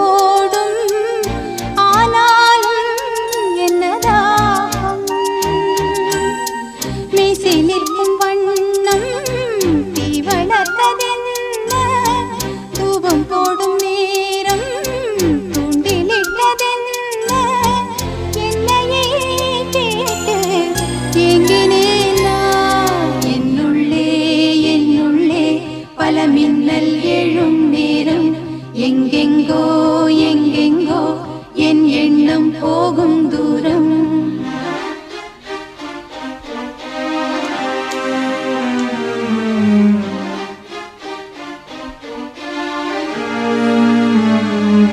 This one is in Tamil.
ஓடும் ஆனாலும் என்னதாகும் மீசை நிற்கும் வண்ணம் தீ வளர்த்ததென்ன தூபம் போடும் நேரம் தூண்டிலிட்டதென்ன என்னையே கேட்டு ஏங்கினேன் நான் என்னுள்ளே பல மின்னல் எழும் நேரம் எங்கெங்கோ என் எண்ணம் போகும்